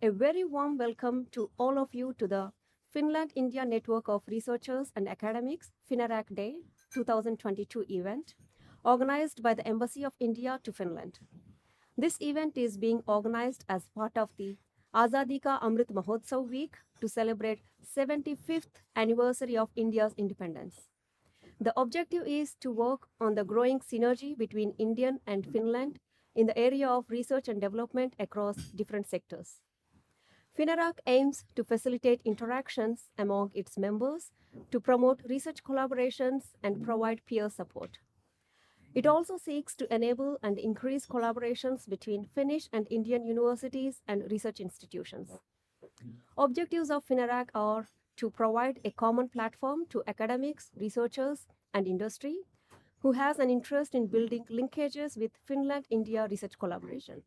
A very warm welcome to all of you to the Finland India Network of Researchers and Academics FINERAC Day 2022 event organized by the Embassy of India to Finland. This event is being organized as part of the Azadi Ka Amrit Mahotsav week to celebrate 75th anniversary of India's independence. The objective is to work on the growing synergy between India and Finland in the area of research and development across different sectors. FINERAC aims to facilitate interactions among its members to promote research collaborations and provide peer support. It also seeks to enable and increase collaborations between Finnish and Indian universities and research institutions. Objectives of FINERAC are to provide a common platform to academics, researchers, and industry who has an interest in building linkages with Finland-India research collaboration,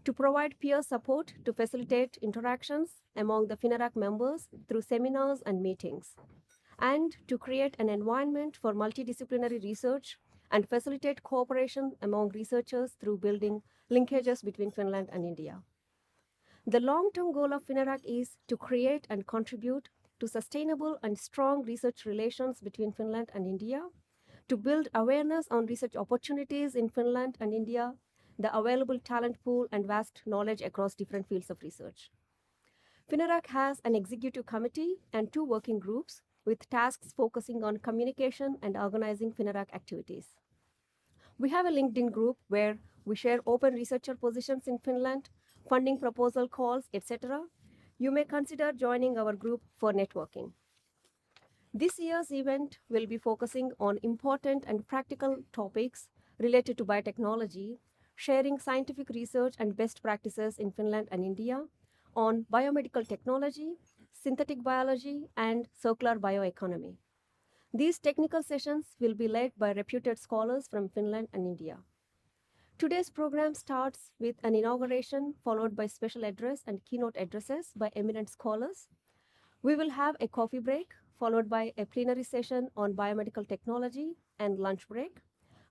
to provide peer support to facilitate interactions among the FINERAC members through seminars and meetings, and to create an environment for multidisciplinary research and facilitate cooperation among researchers through building linkages between Finland and India. The long-term goal of FINERAC is to create and contribute to sustainable and strong research relations between Finland and India, to build awareness on research opportunities in Finland and India, the available talent pool, and vast knowledge across different fields of research. FINERAC has an executive committee and 2 working groups with tasks focusing on communication and organizing FINERAC activities. We have a LinkedIn group where we share open researcher positions in Finland, funding proposal calls, etc. You may consider joining our group for networking. This year's event will be focusing on important and practical topics related to biotechnology, sharing scientific research and best practices in Finland and India on biomedical technology, synthetic biology, and circular bioeconomy. These technical sessions will be led by reputed scholars from Finland and India. Today's program starts with an inauguration followed by special address and keynote addresses by eminent scholars. We will have a coffee break followed by a plenary session on biomedical technology and lunch break.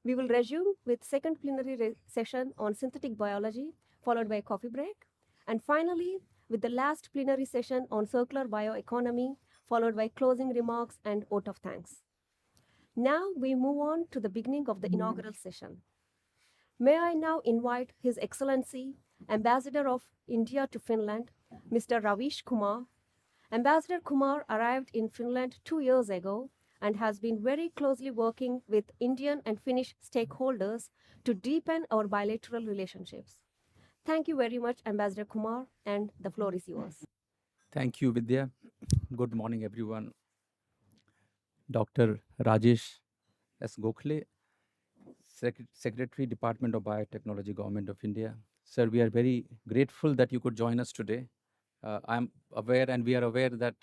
We will resume with second plenary session on synthetic biology followed by a coffee break. And finally, with the last plenary session on circular bioeconomy followed by closing remarks and vote of thanks. Now we move on to the beginning of the inaugural session. May I now invite His Excellency, Ambassador of India to Finland, Mr. Ravish Kumar. Ambassador Kumar arrived in Finland 2 years ago and has been very closely working with Indian and Finnish stakeholders to deepen our bilateral relationships. Thank you very much, Ambassador Kumar, and the floor is yours. Thank you, Vidya. Good morning, everyone. Dr. Rajesh S. Gokhale, Secretary, Department of Biotechnology, Government of India. Sir, we are very grateful that you could join us today. I'm aware and we are aware that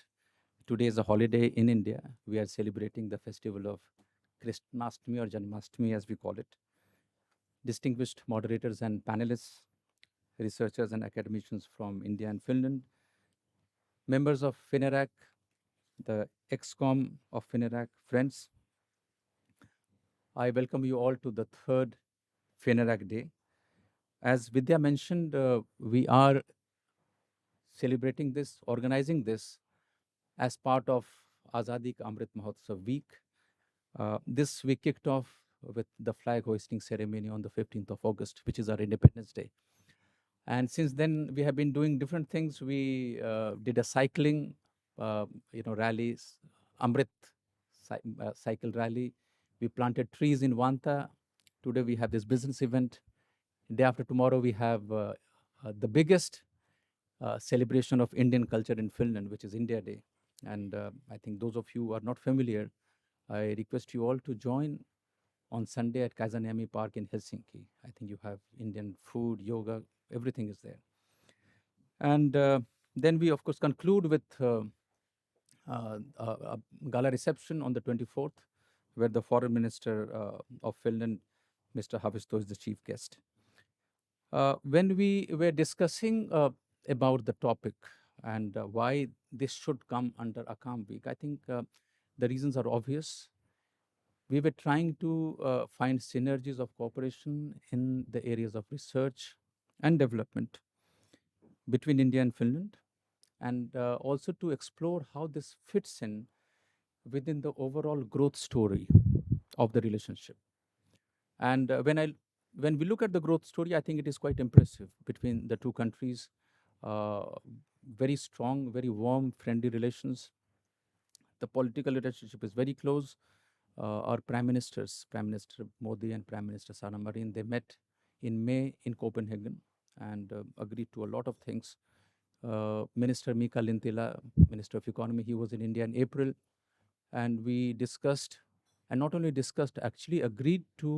today is a holiday in India. We are celebrating the festival of Krishnastami or Janmashtami as we call it. Distinguished moderators and panelists, researchers and academicians from India and Finland, members of FINERAC, the ExCom of FINERAC, friends, I welcome you all to the third FINERAC Day. As Vidya mentioned, we are celebrating this, organizing this as part of Azadi Ka Amrit Mahotsav week. This we kicked off with the flag hoisting ceremony on the 15th of August, which is our Independence Day. And since then, we have been doing different things. We did a cycling, rallies, Amrit cycle rally. We planted trees in Vanta. Today we have this business event. Day after tomorrow, we have the biggest celebration of Indian culture in Finland, which is India Day. And I think those of you who are not familiar, I request you all to join on Sunday at Kaisaniemi Park in Helsinki. I think you have Indian food, yoga, everything is there. And then we, of course, conclude with a gala reception on the 24th, where the Foreign Minister of Finland, Mr. Haavisto, is the chief guest. When we were discussing about the topic and why this should come under ACAM week, I think the reasons are obvious. We were trying to find synergies of cooperation in the areas of research and development between India and Finland, and also to explore how this fits in within the overall growth story of the relationship. And when we look at the growth story, I think it is quite impressive between the two countries. Uh, Very strong, very warm, friendly relations. The political relationship is very close. Our prime ministers, Prime Minister Modi and Prime Minister Sana Marin, they met in May in Copenhagen and agreed to a lot of things. Minister Mika Lintila, Minister of Economy, he was in India in April, and we discussed, and not only discussed, actually agreed to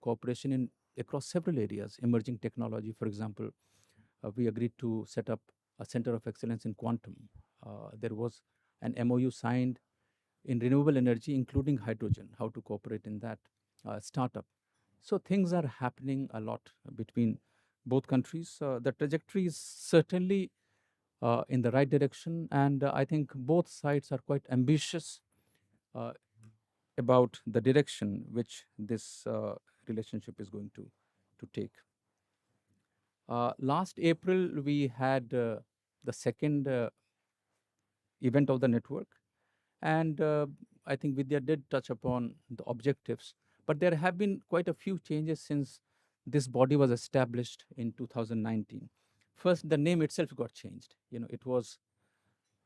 cooperation in across several areas. Emerging technology, for example, we agreed to set up a center of excellence in quantum. There was an MOU signed in renewable energy, including hydrogen, how to cooperate in that startup. So things are happening a lot between both countries. The trajectory is certainly in the right direction, and I think both sides are quite ambitious uh, about the direction which this relationship is going to take. Last April, we had the second event of the network, and I think Vidya did touch upon the objectives, but there have been quite a few changes since this body was established in 2019. First, the name itself got changed. It was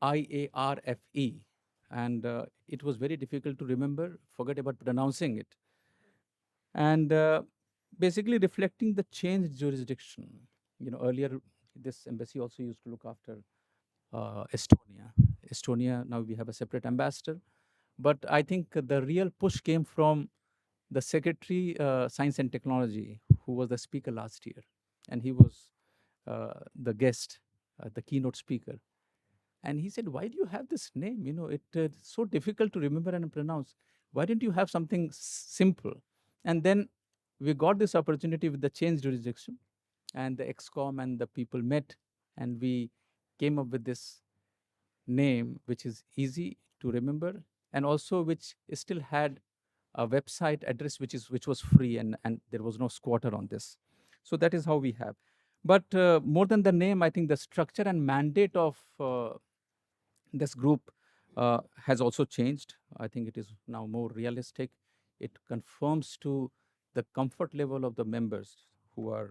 IARFE, and it was very difficult to remember, forget about pronouncing it, and basically reflecting the changed jurisdiction. Earlier, this embassy also used to look after Estonia. Estonia, now we have a separate ambassador. But I think the real push came from the Secretary, Science and Technology, who was the speaker last year. And he was the guest, the keynote speaker. And he said, "Why do you have this name? It's so difficult to remember and pronounce. Why didn't you have something simple?" And then we got this opportunity with the change jurisdiction, and the XCOM and the people met, and we came up with this name, which is easy to remember, and also which still had a website address which was free, and there was no squatter on this. So that is how we have. But more than the name, I think the structure and mandate of this group has also changed. I think it is now more realistic. It conforms to the comfort level of the members who are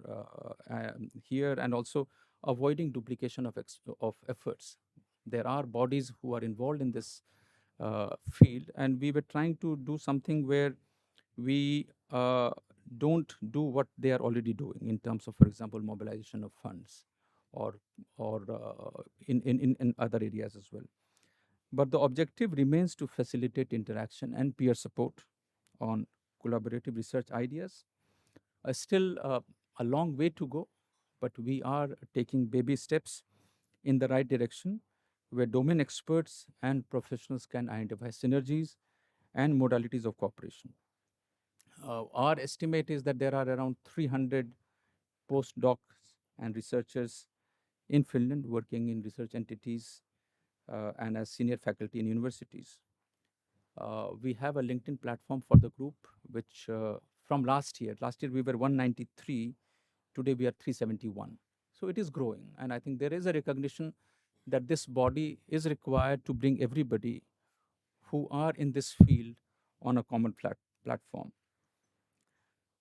here, and also avoiding duplication of efforts. There are bodies who are involved in this field, and we were trying to do something where we don't do what they are already doing in terms of, for example, mobilization of funds, or in other areas as well. But the objective remains to facilitate interaction and peer support on collaborative research ideas. Still a long way to go, but we are taking baby steps in the right direction, where domain experts and professionals can identify synergies and modalities of cooperation. Our estimate is that there are around 300 postdocs and researchers in Finland working in research entities and as senior faculty in universities. We have a LinkedIn platform for the group, which from last year we were 193, today we are 371. So it is growing, and I think there is a recognition that this body is required to bring everybody who are in this field on a common platform.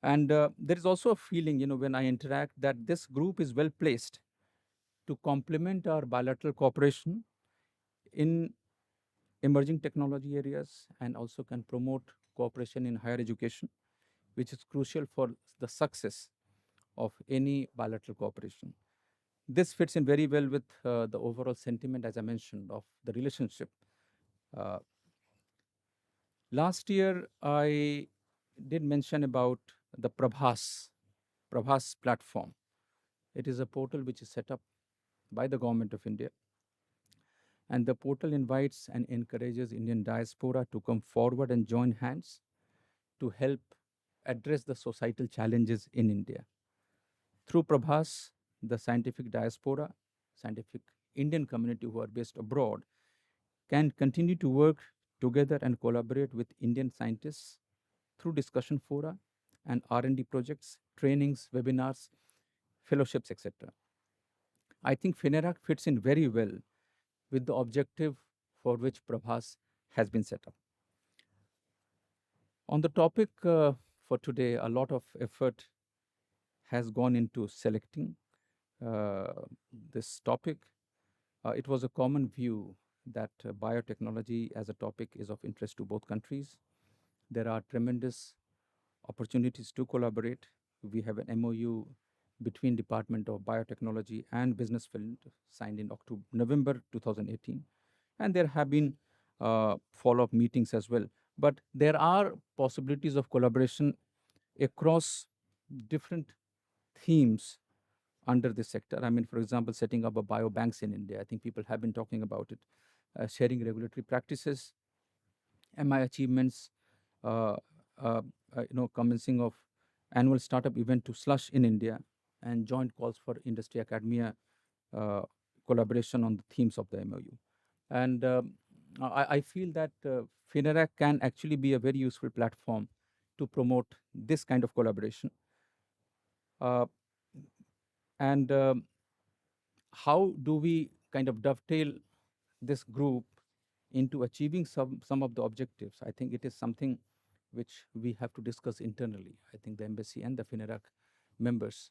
And there is also a feeling, when I interact, that this group is well placed to complement our bilateral cooperation in emerging technology areas, and also can promote cooperation in higher education, which is crucial for the success of any bilateral cooperation. This fits in very well with the overall sentiment, as I mentioned, of the relationship. Uh, Last year, I did mention about the Prabhas platform. It is a portal which is set up by the government of India, and the portal invites and encourages Indian diaspora to come forward and join hands to help address the societal challenges in India. Through Prabhas, the scientific diaspora, scientific Indian community who are based abroad, can continue to work together and collaborate with Indian scientists through discussion fora and R&D projects, trainings, webinars, fellowships, etc. I think FINERAC fits in very well with the objective for which Prabhas has been set up. On the topic for today, a lot of effort has gone into selecting uh, this topic. It was a common view that biotechnology as a topic is of interest to both countries. There are tremendous opportunities to collaborate. We have an MOU between Department of Biotechnology and Business Field signed in November 2018, and there have been follow-up meetings as well. But there are possibilities of collaboration across different themes under this sector. I mean, for example, setting up a biobanks in India. I think people have been talking about it. Sharing regulatory practices, MI achievements, uh, commencing of annual startup event to Slush in India, and joint calls for industry academia uh, collaboration on the themes of the MOU. And I feel that FINERAC can actually be a very useful platform to promote this kind of collaboration. Uh, and how do we kind of dovetail this group into achieving some of the objectives? I think it is something which we have to discuss internally. I think the embassy and the FINERAC members,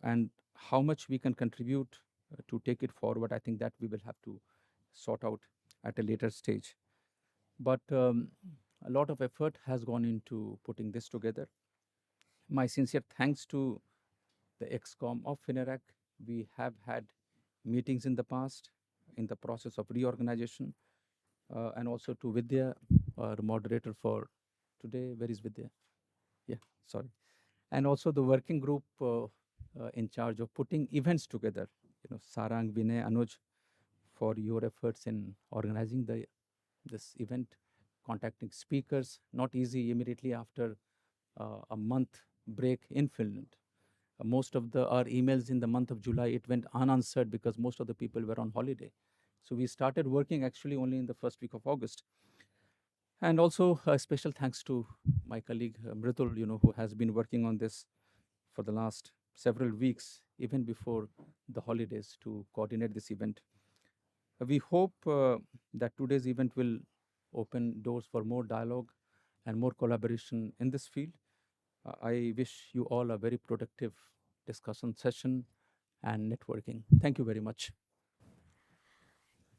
and how much we can contribute to take it forward. I think that we will have to sort out at a later stage. But a lot of effort has gone into putting this together. My sincere thanks to the EXCOM of FINERAC. We have had meetings in the past in the process of reorganization, and also to Vidya, our moderator for today. Where is Vidya? Yeah, sorry. And also the working group in charge of putting events together. Sarang, Vinay, Anuj, for your efforts in organizing this event, contacting speakers. Not easy immediately after a month break in Finland. Most of our emails in the month of July, it went unanswered because most of the people were on holiday. So we started working actually only in the first week of August. And also a special thanks to my colleague Mritul, who has been working on this for the last several weeks, even before the holidays, to coordinate this event. We hope that today's event will open doors for more dialogue and more collaboration in this field. I wish you all a very productive discussion session and networking. Thank you very much.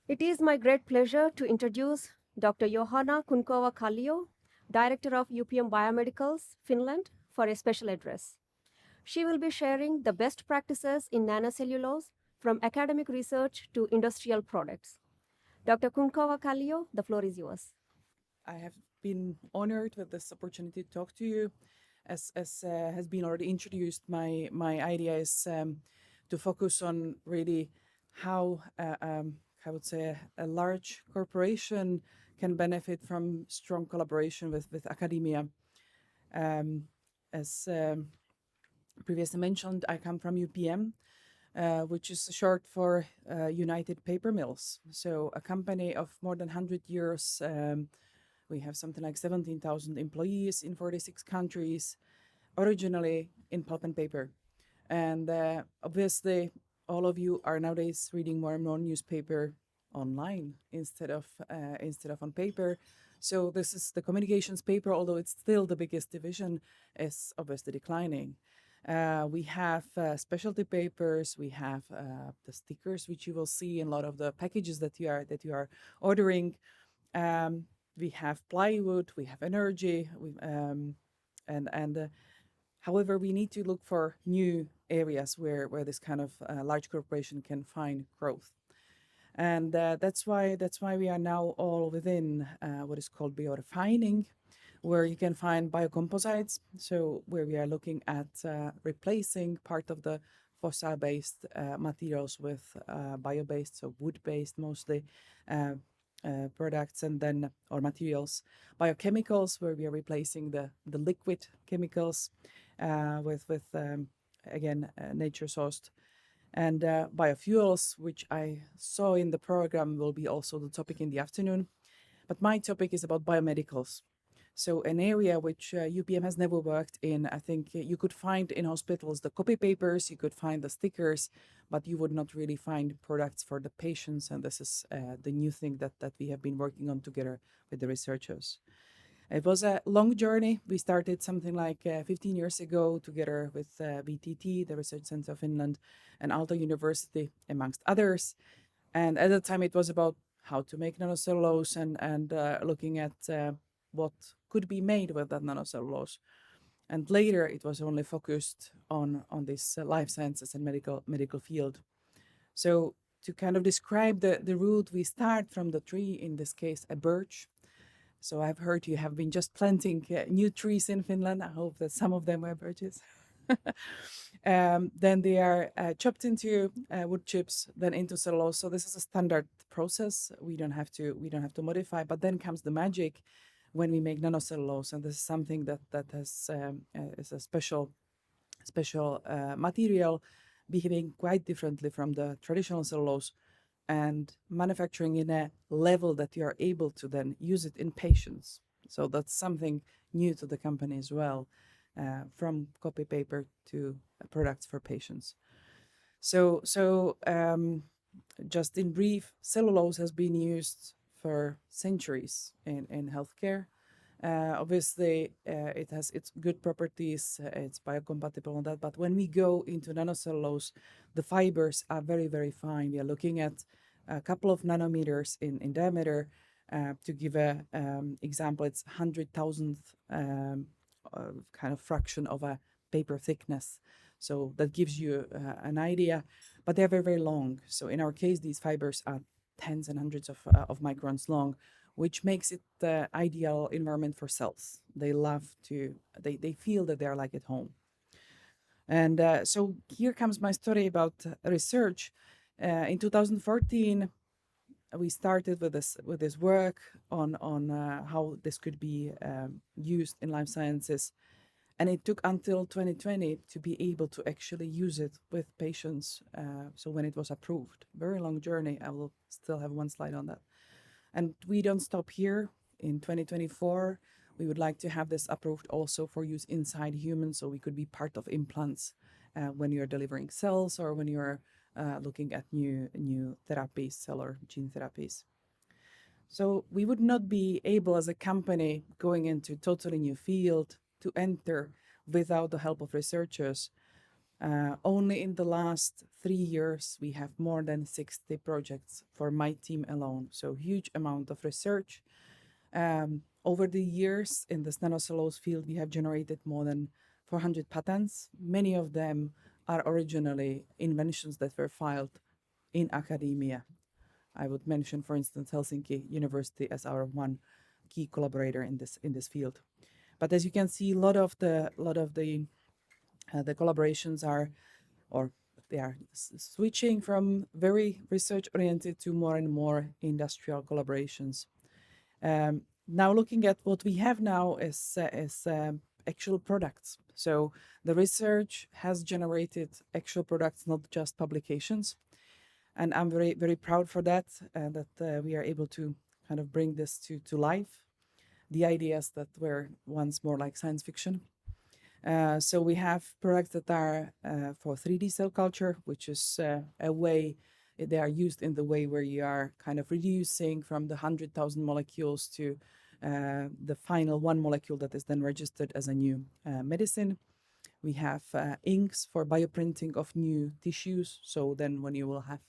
It is my great pleasure to introduce Dr. Johanna Kunkova-Kallio, Director of UPM Biomedicals, Finland, for a special address. She will be sharing the best practices in nanocellulose from academic research to industrial products. Dr. Kunkova-Kallio, the floor is yours. I have been honored with this opportunity to talk to you. As has been already introduced, my idea is to focus on really how I would say a large corporation can benefit from strong collaboration with academia. As previously mentioned, I come from UPM, which is short for United Paper Mills. So a company of more than 100 years. We have something like 17,000 employees in 46 countries, originally in pulp and paper. And obviously, all of you are nowadays reading more and more newspaper online instead of on paper. So this is the communications paper, although it's still the biggest division, is obviously declining. We have specialty papers. We have the stickers, which you will see in a lot of the packages that you are ordering. We have plywood, we have energy, however, we need to look for new areas where this kind of large corporation can find growth, and that's why we are now all within what is called biorefining, where you can find biocomposites. So where we are looking at replacing part of the fossil-based materials with bio-based, so wood-based mostly. Products and then or materials, biochemicals, where we are replacing the liquid chemicals with again nature sourced, and biofuels, which I saw in the program will be also the topic in the afternoon. But my topic is about biomedicals. So an area which UPM has never worked in. I think you could find in hospitals the copy papers, you could find the stickers, but you would not really find products for the patients. And this is the new thing that we have been working on together with the researchers. It was a long journey. We started something like 15 years ago together with VTT, the Research Center of Finland, and Aalto University, amongst others. And at the time, it was about how to make nanocellulose and looking at what could be made with that nanocellulose. And later, it was only focused on this life sciences and medical field. So to kind of describe the route, we start from the tree, in this case, a birch. So I've heard you have been just planting new trees in Finland. I hope that some of them were birches. Then they are chopped into wood chips, then into cellulose. So this is a standard process. We don't have to modify. But then comes the magic when we make nanocellulose, and this is something that has is a special material, behaving quite differently from the traditional cellulose, and manufacturing in a level that you are able to then use it in patients. So that's something new to the company as well, from copy paper to products for patients. So just in brief, cellulose has been used for centuries in healthcare. Obviously, it has its good properties, it's biocompatible and that. But when we go into nanocellulose, the fibers are very, very fine. We are looking at a couple of nanometers in diameter. To give a example, it's 100,000th kind of fraction of a paper thickness. So that gives you an idea, but they're very, very long. So in our case, these fibers are tens and hundreds of microns long, which makes it the ideal environment for cells. They love to, they feel that they're like at home. And so here comes my story about research. In 2014, we started with this work on how this could be used in life sciences, and it took until 2020 to be able to actually use it with patients. So when it was approved, very long journey. I will still have one slide on that. And we don't stop here. In 2024, we would like to have this approved also for use inside humans, so we could be part of implants when you're delivering cells or when you're looking at new therapies, cell or gene therapies. So we would not be able as a company going into totally new field to enter without the help of researchers. Only in the last 3 years, we have more than 60 projects for my team alone. So huge amount of research. Over the years in this nanocellulose field, we have generated more than 400 patents. Many of them are originally inventions that were filed in academia. I would mention, for instance, Helsinki University as our one key collaborator in this field. But as you can see, a lot of the collaborations are, or they are switching from very research oriented to more and more industrial collaborations. Now looking at what we have now is actual products. So the research has generated actual products, not just publications. And I'm very, very proud for that, that we are able to kind of bring this to life, the ideas that were once more like science fiction. So we have products that are for 3D cell culture, which is a way they are used in the way where you are kind of reducing from the 100,000 molecules to the final one molecule that is then registered as a new medicine. We have inks for bioprinting of new tissues. So then when you will have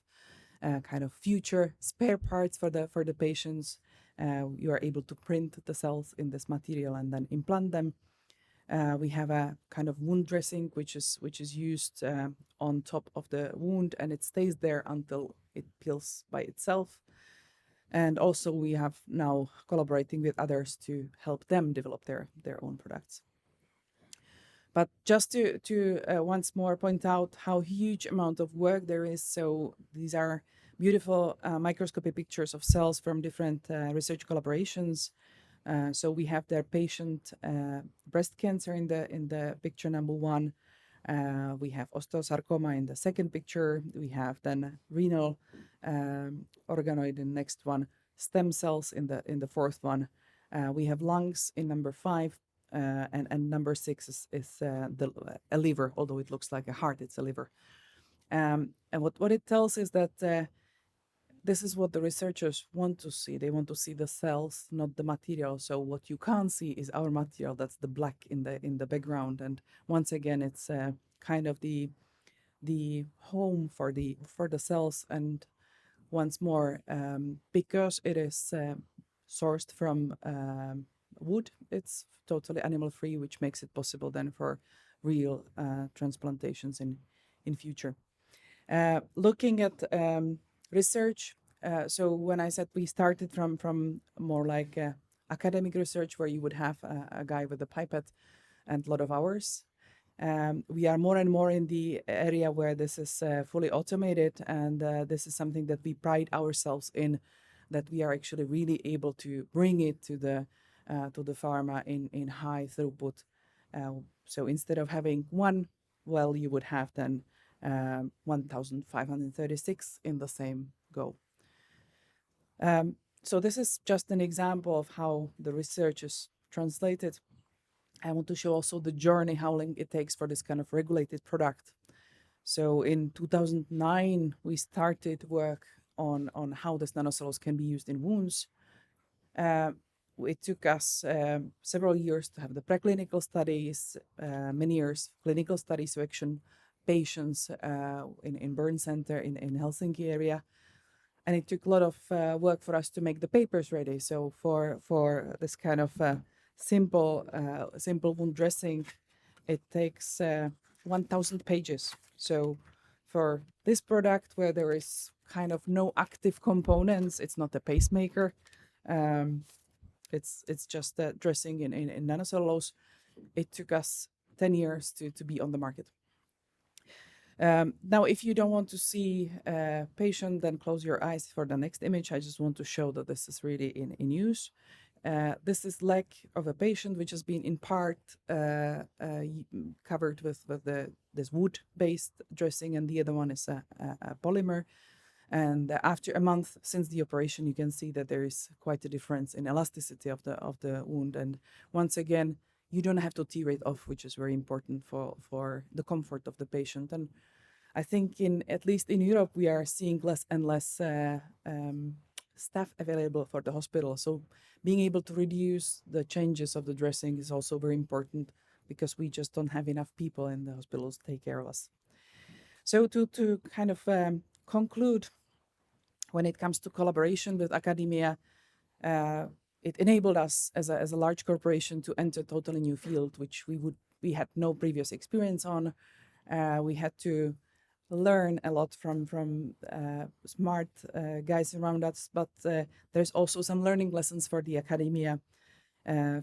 kind of future spare parts for the patients, you are able to print the cells in this material and then implant them. We have a kind of wound dressing, which is used on top of the wound, and it stays there until it heals by itself. And also we have now collaborating with others to help them develop their own products. But just to once more point out how huge amount of work there is. So these are beautiful microscopic pictures of cells from different research collaborations. So we have their patient breast cancer in the picture number one. We have osteosarcoma in the second picture. We have then renal organoid in the next one, stem cells in the fourth one, We have lungs in number 5, and number 6 is a liver, although it looks like a heart, it's a liver. And what it tells is that this is what the researchers want to see. They want to see the cells, not the material. So what you can't see is our material. That's the black in the background. And once again, it's kind of the home for the cells. And once more, because it is sourced from wood, it's totally animal free, which makes it possible then for real transplantations in future. Looking at research, so when I said we started from more like academic research where you would have a guy with a pipette and a lot of hours, we are more and more in the area where this is fully automated, and this is something that we pride ourselves in, that we are actually really able to bring it to the pharma in high throughput. So instead of having one well, you would have then 1,536 in the same go. So this is just an example of how the research is translated. I want to show also the journey, how long it takes for this kind of regulated product. So in 2009, we started work on how this nanocellulose can be used in wounds. It took us several years to have the preclinical studies, many years clinical studies to action patients in burn center in Helsinki area. And it took a lot of work for us to make the papers ready. So for this kind of simple wound dressing, it takes 1,000 pages. So for this product, where there is kind of no active components, it's not a pacemaker. It's just dressing in nanocellulose. It took us 10 years to be on the market. Now, if you don't want to see a patient, then close your eyes for the next image. I just want to show that this is really in use. This is leg of a patient which has been in part covered with this wood-based dressing, and the other one is a polymer. And after a month since the operation, you can see that there is quite a difference in elasticity of the wound. And once again, you don't have to tear it off, which is very important for the comfort of the patient. And I think at least in Europe, we are seeing less and less staff available for the hospital. So being able to reduce the changes of the dressing is also very important, because we just don't have enough people in the hospitals to take care of us. So to kind of conclude, when it comes to collaboration with academia, it enabled us as a large corporation to enter a totally new field, which we had no previous experience on. We had to learn a lot from smart guys around us, but there's also some learning lessons for the academia.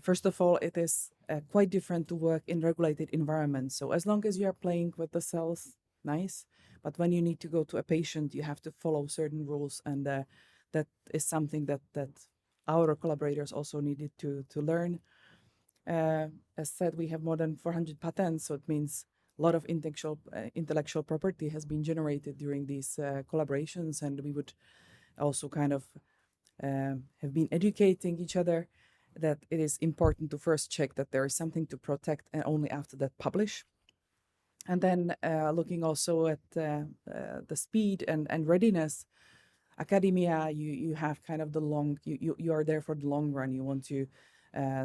First of all, it is quite different to work in regulated environments. So as long as you are playing with the cells, nice. But when you need to go to a patient, you have to follow certain rules, and that is something that our collaborators also needed to learn. As said, we have more than 400 patents, so it means a lot of intellectual property has been generated during these collaborations, and we would also kind of have been educating each other that it is important to first check that there is something to protect, and only after that publish. And then looking also at the speed and readiness, academia, you have kind of you are there for the long run. You want to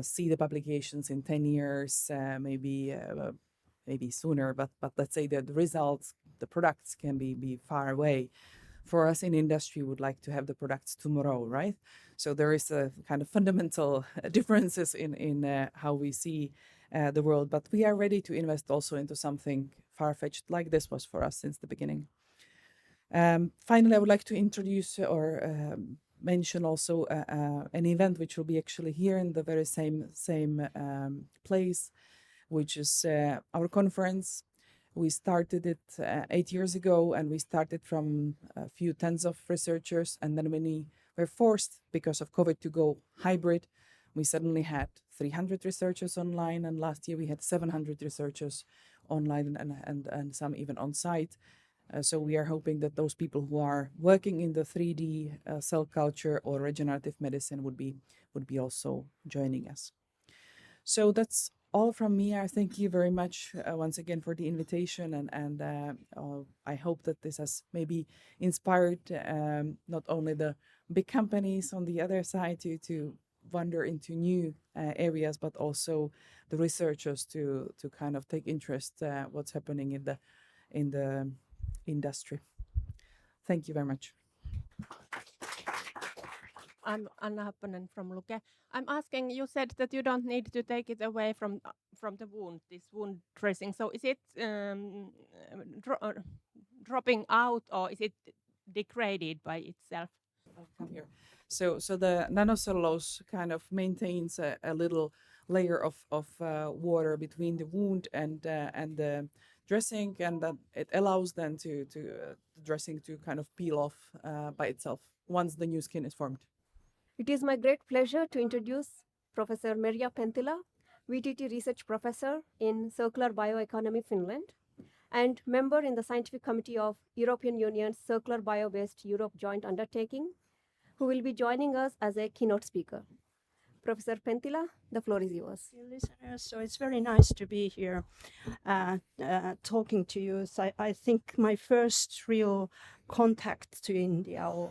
see the publications in 10 years, maybe sooner, but let's say that the results, the products can be far away. For us in industry, we would like to have the products tomorrow, right? So there is a kind of fundamental differences in how we see the world, but we are ready to invest also into something far-fetched like this was for us since the beginning. Finally, I would like to introduce or mention also an event which will be actually here in the very same place, which is our conference. We started it 8 years ago, and we started from a few tens of researchers, and then when we were forced because of COVID to go hybrid, we suddenly had 300 researchers online, and last year we had 700 researchers online and some even on site. So we are hoping that those people who are working in the 3D cell culture or regenerative medicine would be also joining us. So that's all from me. I thank you very much once again for the invitation, and I hope that this has maybe inspired not only the big companies on the other side to wander into new areas, but also the researchers to kind of take interest what's happening in the industry. Thank you very much. I'm Anna Happonen from Luke. I'm asking, you said that you don't need to take it away from the wound, this wound dressing. So is it dropping out, or is it degraded by itself? I'll come here. So the nanocellulose kind of maintains a little layer of water between the wound and the dressing, and that it allows then to the dressing to kind of peel off by itself once the new skin is formed. It is my great pleasure to introduce Professor Merja Pentila, VTT Research Professor in Circular Bioeconomy Finland and member in the Scientific Committee of European Union's Circular Bio-Based Europe Joint Undertaking, who will be joining us as a keynote speaker. Professor Pentila, the floor is yours. Dear listeners, so it's very nice to be here talking to you. So I think my first real contact to India, or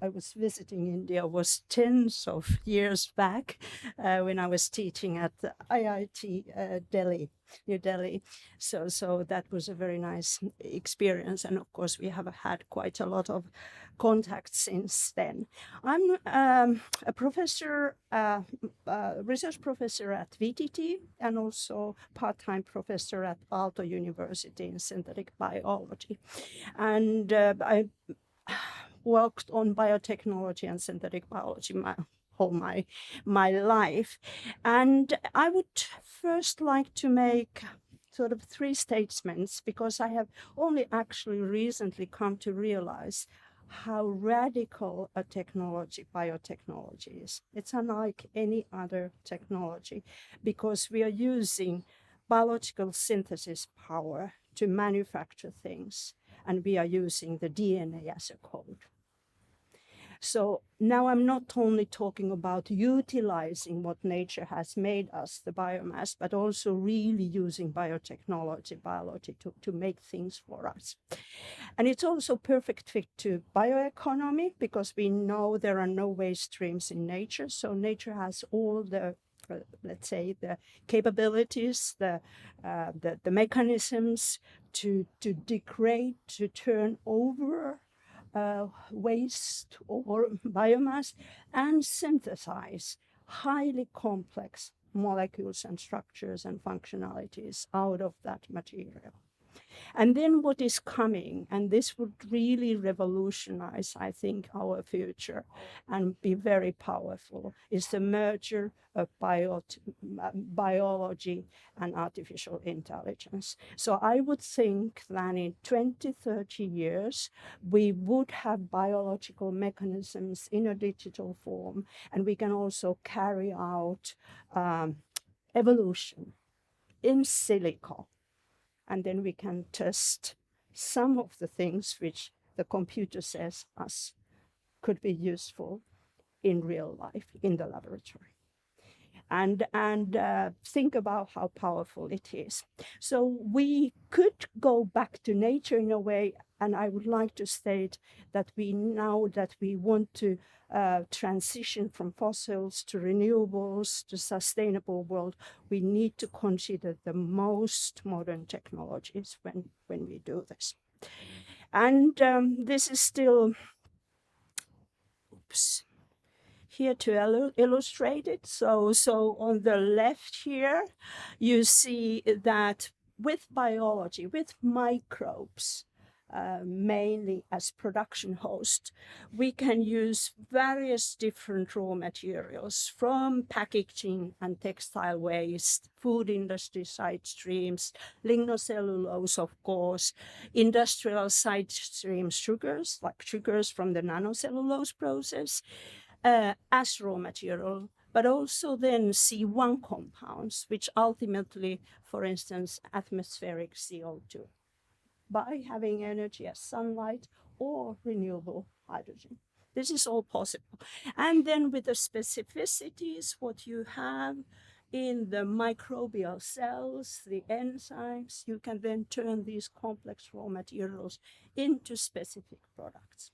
I was visiting India, was tens of years back when I was teaching at the IIT Delhi, New Delhi. So that was a very nice experience, and of course we have had quite a lot of contact since then. I'm a professor, research professor at VTT, and also part-time professor at Aalto University in synthetic biology. And I worked on biotechnology and synthetic biology my life. And I would first like to make sort of three statements, because I have only actually recently come to realize how radical a technology biotechnology is. It's unlike any other technology, because we are using biological synthesis power to manufacture things, and we are using the DNA as a code. So now I'm not only talking about utilizing what nature has made us, the biomass, but also really using biotechnology, biology to make things for us. And it's also perfect fit to bioeconomy, because we know there are no waste streams in nature. So nature has all the let's say the capabilities, the mechanisms to degrade, to turn over waste or biomass, and synthesize highly complex molecules and structures and functionalities out of that material. And then what is coming, and this would really revolutionize, I think, our future and be very powerful, is the merger of biology and artificial intelligence. So I would think that in 20, 30 years, we would have biological mechanisms in a digital form, and we can also carry out evolution in silico. And then we can test some of the things which the computer says us could be useful in real life in the laboratory. And think about how powerful it is. So we could go back to nature in a way, and I would like to state that now that we want to transition from fossils to renewables to sustainable world, we need to consider the most modern technologies when we do this. And this is still, oops, here to illustrate it. So on the left here, you see that with biology, with microbes, mainly as production host, we can use various different raw materials, from packaging and textile waste, food industry side streams, lignocellulose, of course, industrial side streams, sugars, like sugars from the nanocellulose process, as raw material, but also then C1 compounds, which ultimately, for instance, atmospheric CO2. by having energy as sunlight or renewable hydrogen. This is all possible. And then with the specificities, what you have in the microbial cells, the enzymes, you can then turn these complex raw materials into specific products.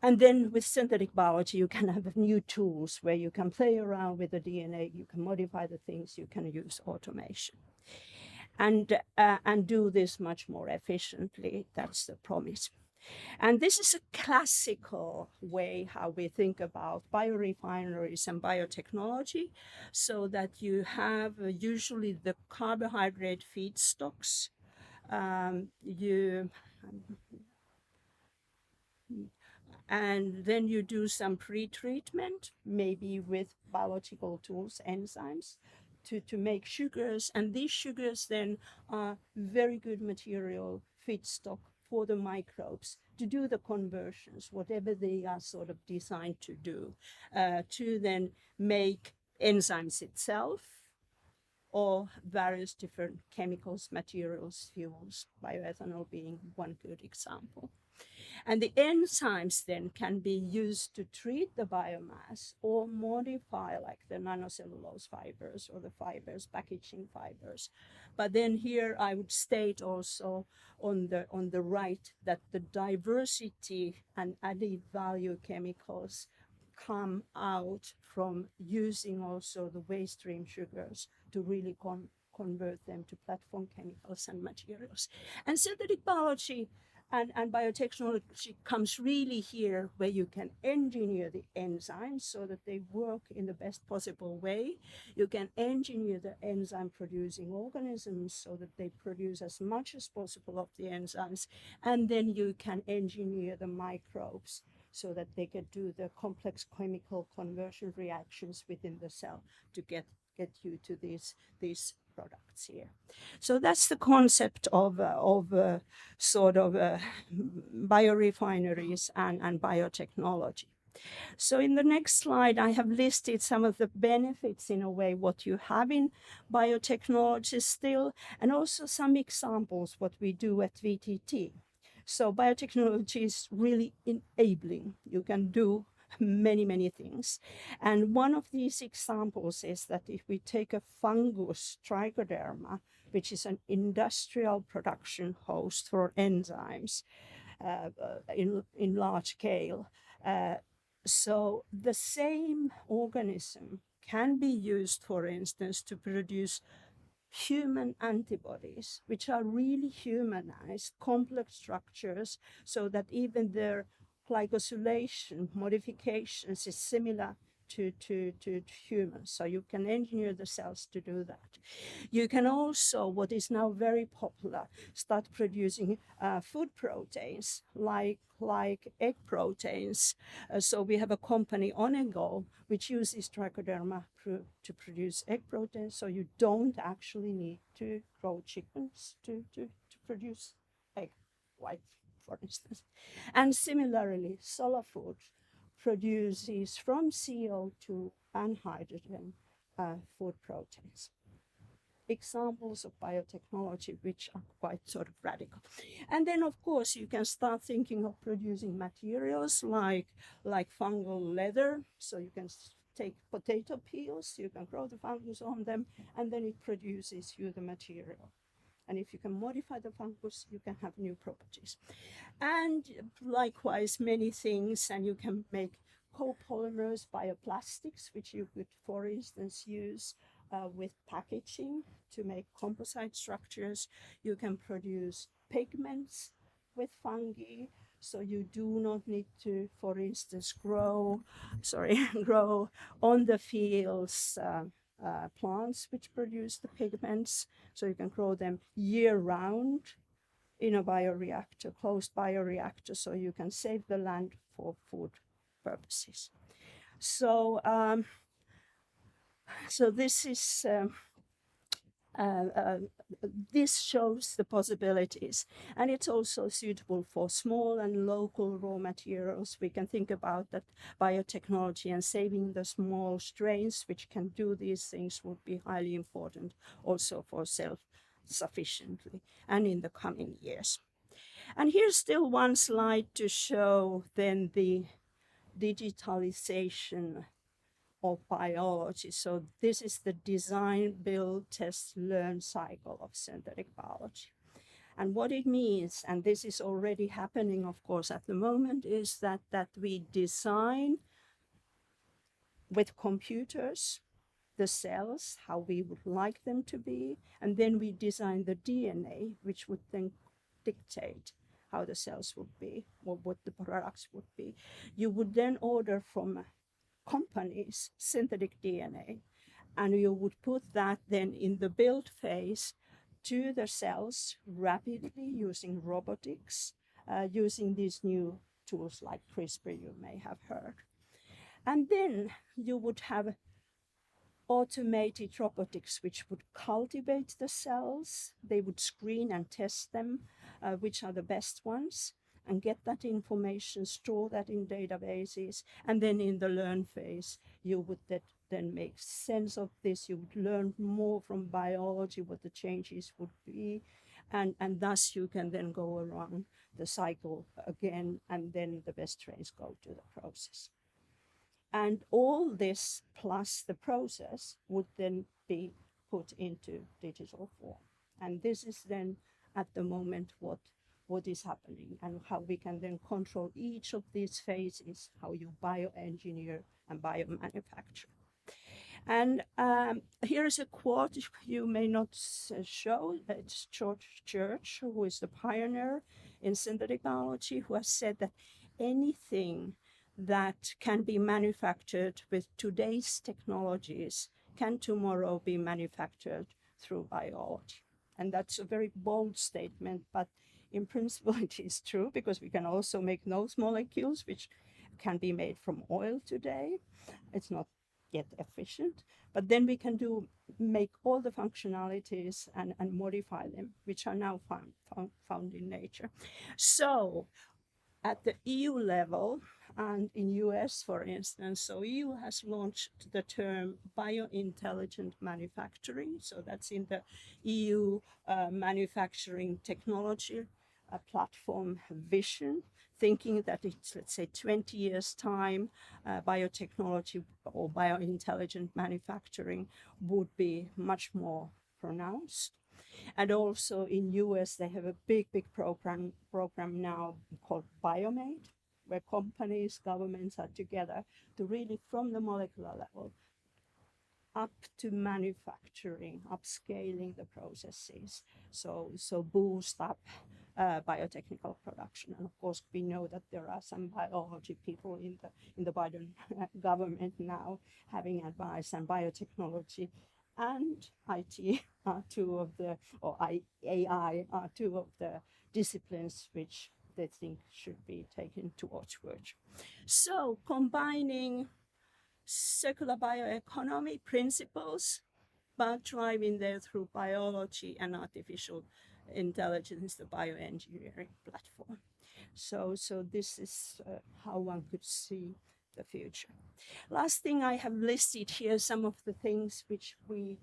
And then with synthetic biology, you can have new tools where you can play around with the DNA, you can modify the things, you can use automation. And do this much more efficiently. That's the promise. And this is a classical way how we think about biorefineries and biotechnology, so that you have usually the carbohydrate feedstocks. And then you do some pre-treatment, maybe with biological tools, enzymes, to make sugars. And these sugars then are very good material feedstock for the microbes to do the conversions, whatever they are sort of designed to do, to then make enzymes itself or various different chemicals, materials, fuels, bioethanol being one good example. And the enzymes then can be used to treat the biomass or modify like the nanocellulose fibers or the fibers, packaging fibers. But then here I would state also on the right that the diversity and added value chemicals come out from using also the waste stream sugars to really convert them to platform chemicals and materials. And synthetic biology and biotechnology comes really here, where you can engineer the enzymes so that they work in the best possible way. You can engineer the enzyme producing organisms so that they produce as much as possible of the enzymes. And then you can engineer the microbes so that they can do the complex chemical conversion reactions within the cell to get you to these products here. So that's the concept of sort of biorefineries and biotechnology. So in the next slide, I have listed some of the benefits in a way what you have in biotechnology still, and also some examples what we do at VTT. So biotechnology is really enabling. You can do many things. And one of these examples is that if we take a fungus, trichoderma, which is an industrial production host for enzymes in large scale, so the same organism can be used, for instance, to produce human antibodies, which are really humanized, complex structures, so that even their glycosylation modifications is similar to humans. So you can engineer the cells to do that. You can also, what is now very popular, start producing food proteins like egg proteins. So we have a company, Onego, which uses trichoderma to produce egg proteins. So you don't actually need to grow chickens to produce egg white, for instance. And similarly, Solar Food produces from CO2 and hydrogen food proteins. Examples of biotechnology which are quite sort of radical. And then of course you can start thinking of producing materials like fungal leather. So you can take potato peels, you can grow the fungus on them, and then it produces you the material. And if you can modify the fungus, you can have new properties. And likewise, many things, and you can make copolymers, bioplastics, which you could, for instance, use with packaging to make composite structures. You can produce pigments with fungi. So you do not need to, for instance, grow on the fields plants which produce the pigments. So you can grow them year round in a bioreactor, closed bioreactor, so you can save the land for food purposes. So, this is this shows the possibilities, and it's also suitable for small and local raw materials. We can think about that biotechnology and saving the small strains which can do these things would be highly important also for sufficiently and in the coming years. And here's still one slide to show then the digitalization of biology. So this is the design, build, test, learn cycle of synthetic biology. And what it means, and this is already happening, of course, at the moment, is that we design with computers the cells, how we would like them to be, and then we design the DNA, which would then dictate how the cells would be, or what the products would be. You would then order from companies synthetic DNA, and you would put that then in the build phase to the cells rapidly using robotics, using these new tools like CRISPR you may have heard. And then you would have automated robotics which would cultivate the cells. They would screen and test them, which are the best ones, and get that information, store that in databases. And then in the learn phase, you would then make sense of this. You would learn more from biology, what the changes would be. And thus you can then go around the cycle again, and then the best strains go to the process. And all this plus the process would then be put into digital form. And this is then at the moment what is happening, and how we can then control each of these phases, how you bioengineer and biomanufacture. And here is a quote you may not show. It's George Church, who is the pioneer in synthetic biology, who has said that anything that can be manufactured with today's technologies can tomorrow be manufactured through biology. And that's a very bold statement, but in principle it is true, because we can also make those molecules which can be made from oil today. It's not yet efficient, but then we can make all the functionalities and modify them, which are now found in nature. So at the EU level and in US, for instance, so EU has launched the term biointelligent manufacturing. So that's in the EU manufacturing technology platform vision, thinking that it's, let's say, 20 years time, biotechnology or biointelligent manufacturing would be much more pronounced. And also in US, they have a big program now called Biomade, where companies, governments are together to really, from the molecular level up to manufacturing, upscaling the processes, so boost up biotechnical production. And of course, we know that there are some biology people in the Biden government now having advice, and biotechnology and IT are two of the, or AI are two of the disciplines which they think should be taken towards work. So combining circular bioeconomy principles, but driving there through biology and artificial intelligence, the bioengineering platform. So this is how one could see the future. Last thing, I have listed here some of the things which we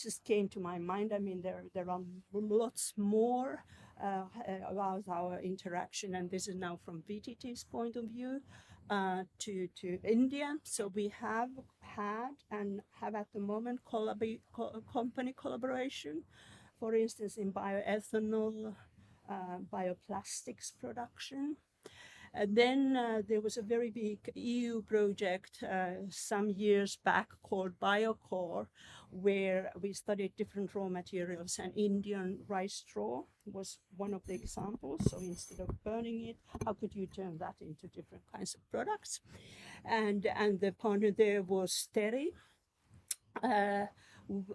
just came to my mind. I mean, there are lots more about our interaction, and this is now from VTT's point of view to India. So we have had and have at the moment company collaboration, for instance, in bioethanol, bioplastics production. And then there was a very big EU project some years back called BioCore, where we studied different raw materials, and Indian rice straw was one of the examples. So instead of burning it, how could you turn that into different kinds of products? And the partner there was Terry.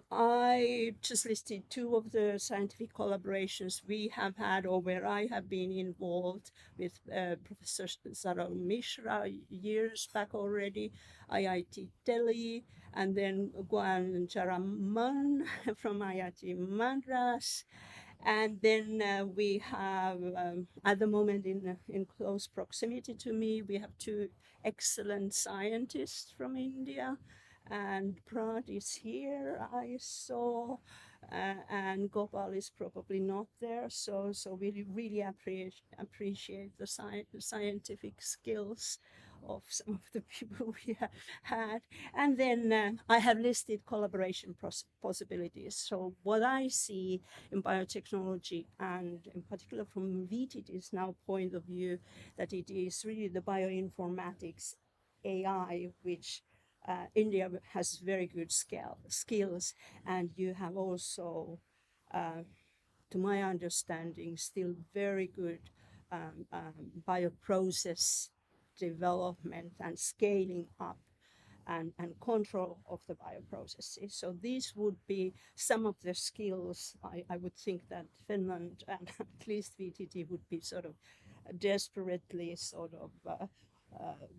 I just listed two of the scientific collaborations we have had, or where I have been involved with Professor Sarol Mishra years back already, IIT Delhi, and then Guan Jaraman from IIT Madras. And then we have, at the moment in close proximity to me, we have two excellent scientists from India. And Prat is here, I saw, and Gopal is probably not there. So we really appreciate the scientific skills of some of the people we had. And then I have listed collaboration possibilities. So what I see in biotechnology, and in particular from VTT's now point of view, that it is really the bioinformatics AI which India has very good skills, and you have also, to my understanding, still very good bioprocess development and scaling up and control of the bioprocesses. So these would be some of the skills I would think that Finland and at least VTT would be sort of desperately sort of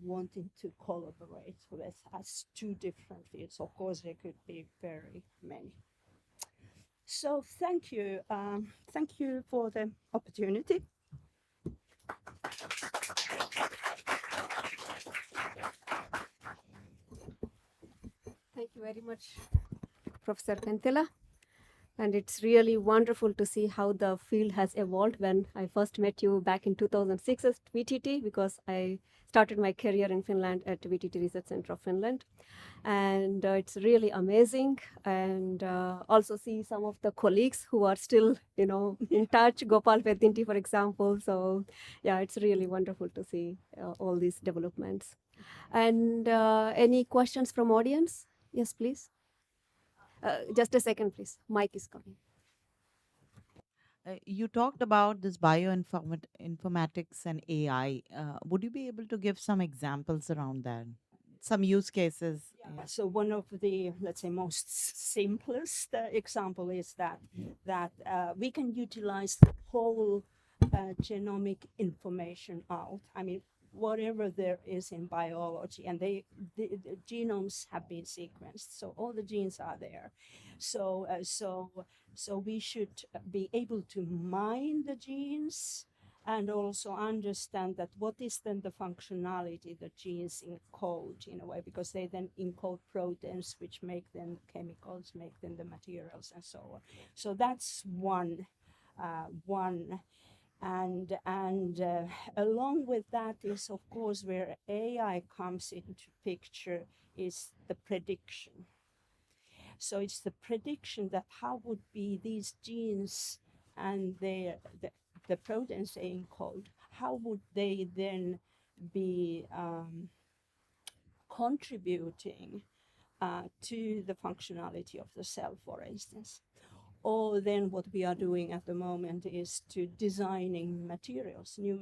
wanting to collaborate with as two different fields. Of course, there could be very many. So thank you for the opportunity. Thank you very much, Professor Pentila. And it's really wonderful to see how the field has evolved. When I first met you back in 2006 at VTT, because I started my career in Finland at VTT Research Center of Finland. And it's really amazing. And also see some of the colleagues who are still, in touch, Gopal Vedinti, for example. So yeah, it's really wonderful to see all these developments. And any questions from audience? Yes, please. Just a second, please. Mic is coming. You talked about this bioinformatics and AI. Would you be able to give some examples around that? Some use cases? Yeah. So one of the, let's say, most simplest example is that we can utilize the whole genomic information out. I mean, whatever there is in biology, and the genomes have been sequenced, so all the genes are there. So we should be able to mine the genes and also understand that what is then the functionality the genes encode in a way, because they then encode proteins which make then chemicals, make then the materials and so on. So that's one. And along with that is, of course, where AI comes into picture is the prediction. So it's the prediction that how would be these genes and the proteins they encode, how would they then be contributing to the functionality of the cell, for instance. Or then what we are doing at the moment is to designing materials, new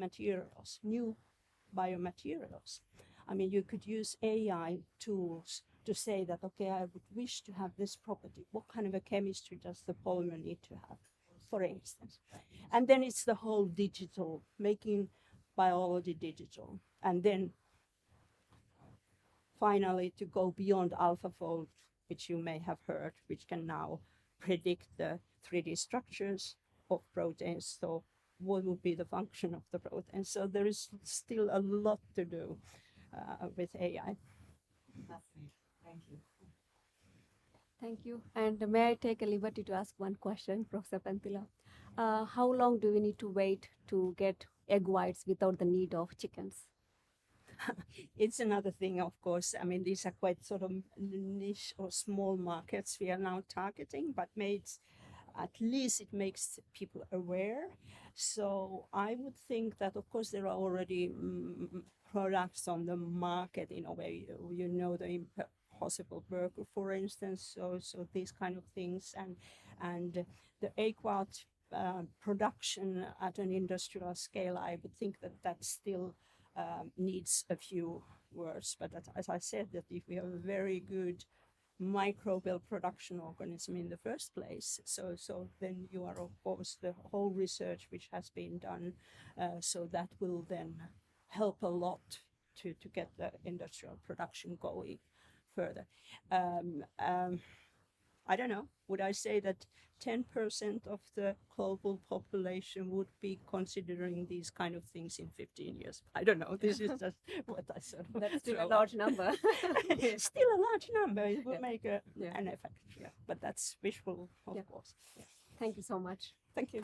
biomaterials. I mean, you could use AI tools to say that, okay, I would wish to have this property. What kind of a chemistry does the polymer need to have, for instance? And then it's the whole digital, making biology digital. And then finally to go beyond AlphaFold, which you may have heard, which can now predict the 3D structures of proteins. So what would be the function of the protein? So there is still a lot to do with AI. That's great. Thank you. Thank you. And may I take a liberty to ask one question, Professor Pentila? How long do we need to wait to get egg whites without the need of chickens? It's another thing, of course. I mean, these are quite sort of niche or small markets we are now targeting, but at least it makes people aware. So I would think that, of course, there are already products on the market in a way, the Impossible Burger, for instance. So these kind of things, and the egg white production at an industrial scale, I would think that still needs a few words. But as I said, that if we have a very good microbial production organism in the first place, so then you are, of course, the whole research which has been done, so that will then help a lot to get the industrial production going further. I don't know, would I say that 10% of the global population would be considering these kind of things in 15 years? I don't know. This is just what I sort of That's still a throw large number. out. Still a large number. It will Yeah. make Yeah. an effect. Yeah. But that's wishful, of Yeah. course. Thank you so much. Thank you.